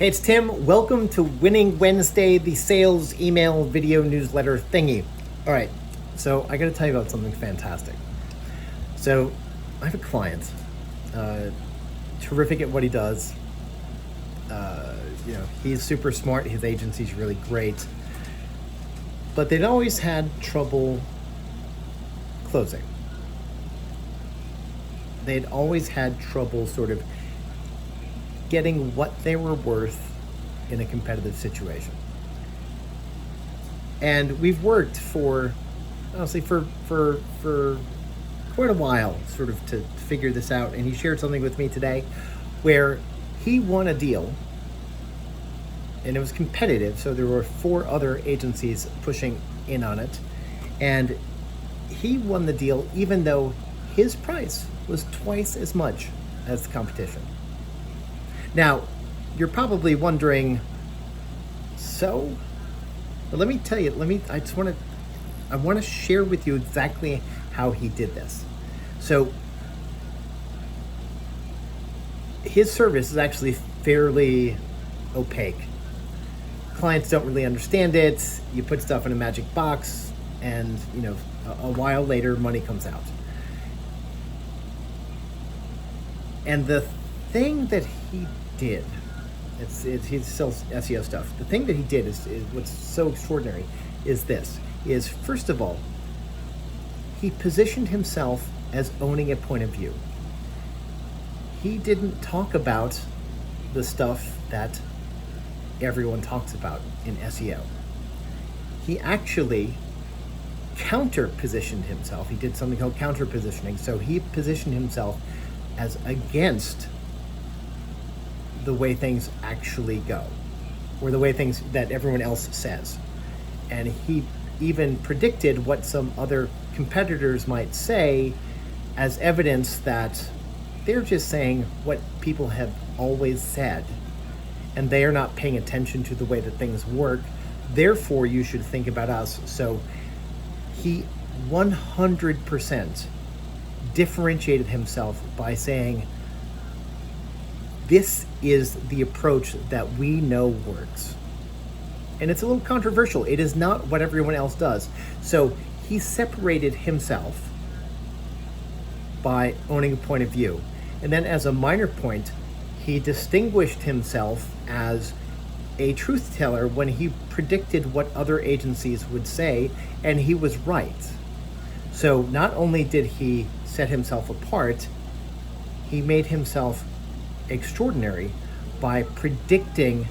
Hey, it's Tim. Welcome to Winning Wednesday, the sales email video newsletter thingy. All right, so I got to tell you about something fantastic. So I have a client, terrific at what he does. He's super smart. His agency's really great, but they'd always had trouble closing. They'd always had trouble sort of getting what they were worth in a competitive situation. And we've worked for, honestly, for quite a while, sort of to figure this out. And he shared something with me today where he won a deal, and it was competitive. So there were 4 other agencies pushing in on it. And he won the deal even though his price was twice as much as the competition. Now, you're probably wondering, so? But let me tell you, I want to share with you exactly how he did this. So, his service is actually fairly opaque. Clients don't really understand it. You put stuff in a magic box, and a while later, money comes out. And the thing that he did, he sells SEO stuff. The thing that he did is what's so extraordinary is first of all, he positioned himself as owning a point of view. He didn't talk about the stuff that everyone talks about in SEO. He actually counter-positioned himself. He did something called counter-positioning. So he positioned himself as against the way things actually go, or the way things that everyone else says. And he even predicted what some other competitors might say as evidence that they're just saying what people have always said, and they are not paying attention to the way that things work. Therefore, you should think about us. So he 100% differentiated himself by saying, this is the approach that we know works. And it's a little controversial. It is not what everyone else does. So he separated himself by owning a point of view. And then as a minor point, he distinguished himself as a truth teller when he predicted what other agencies would say, and he was right. So not only did he set himself apart, he made himself extraordinary by predicting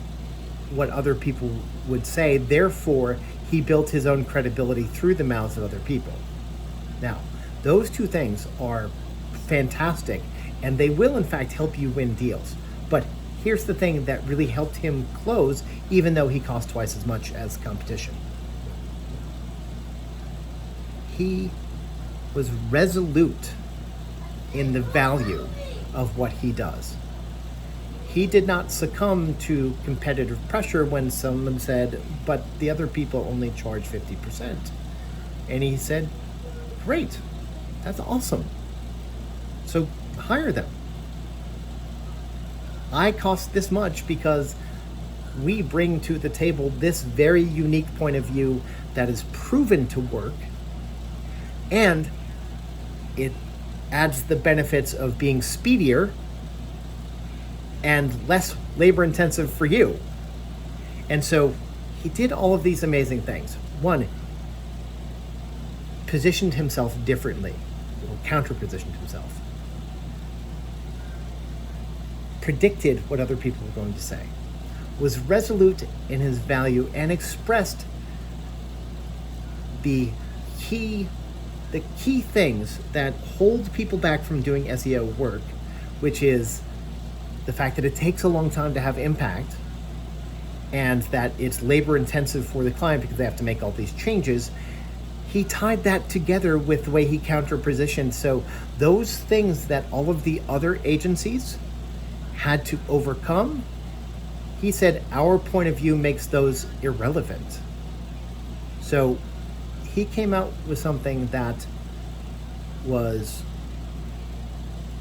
what other people would say. Therefore, he built his own credibility through the mouths of other people. Now, those two things are fantastic, and they will in fact help you win deals. But here's the thing that really helped him close, even though he cost twice as much as competition. He was resolute in the value of what he does. He did not succumb to competitive pressure when someone said, but the other people only charge 50%. And he said, great, that's awesome. So hire them. I cost this much because we bring to the table this very unique point of view that is proven to work, and it adds the benefits of being speedier and less labor intensive for you. And so he did all of these amazing things. One, positioned himself differently, or counter-positioned himself. Predicted what other people were going to say. Was resolute in his value and expressed the key things that hold people back from doing SEO work, which is the fact that it takes a long time to have impact, and that it's labor intensive for the client because they have to make all these changes. He tied that together with the way he counter-positioned. So those things that all of the other agencies had to overcome, he said our point of view makes those irrelevant. So he came out with something that was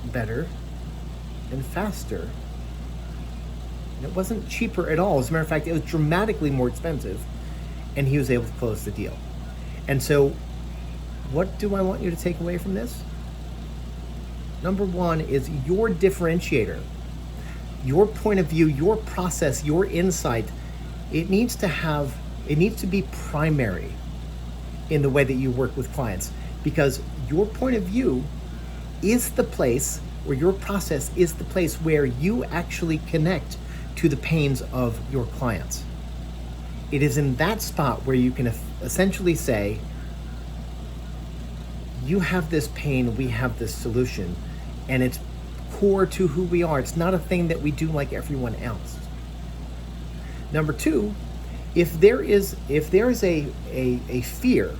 better and faster And it wasn't cheaper at all. As a matter of fact, it was dramatically more expensive, and he was able to close the deal. And so, what do I want you to take away from this? Number one is your differentiator, your point of view, your process, your insight. It needs to be primary in the way that you work with clients, because your point of view is the place, or your process is the place where you actually connect to the pains of your clients. It is in that spot where you can essentially say, you have this pain, we have this solution, and it's core to who we are. It's not a thing that we do like everyone else. Number two, if there is a fear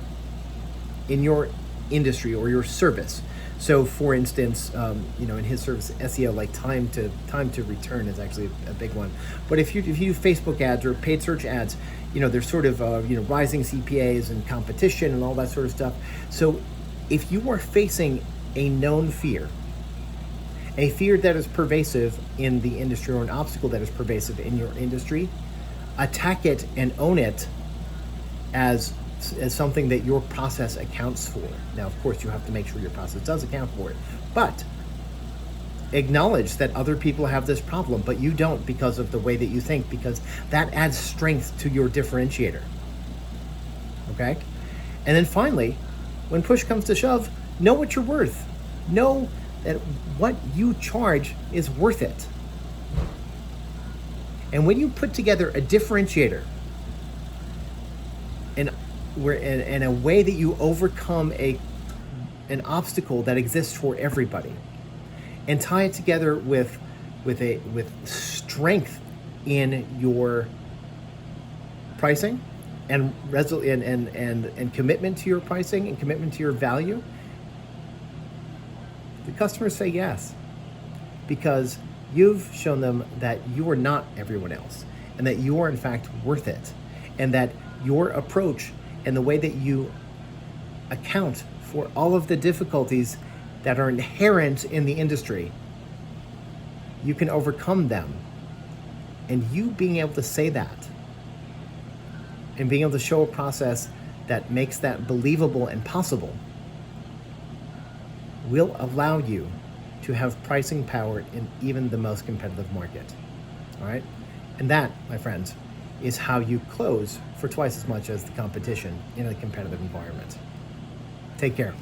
in your industry or your service, so for instance, in his service, SEO, like time to return is actually a big one. But if you do Facebook ads or paid search ads, there's sort of rising CPAs and competition and all that sort of stuff. So if you are facing a known fear, a fear that is pervasive in the industry, or an obstacle that is pervasive in your industry, attack it and own it as something that your process accounts for. Now, of course, you have to make sure your process does account for it, but acknowledge that other people have this problem, but you don't, because of the way that you think, because that adds strength to your differentiator. Okay? And then finally, when push comes to shove, know what you're worth. Know that what you charge is worth it. And when you put together a differentiator in a way that you overcome an obstacle that exists for everybody, and tie it together with strength in your pricing and commitment to your pricing and commitment to your value, the customers say yes, because you've shown them that you are not everyone else, and that you are in fact worth it, and that your approach and the way that you account for all of the difficulties that are inherent in the industry, you can overcome them. And you being able to say that, and being able to show a process that makes that believable and possible, will allow you to have pricing power in even the most competitive market. All right? And that, my friends, is how you close for twice as much as the competition in a competitive environment. Take care.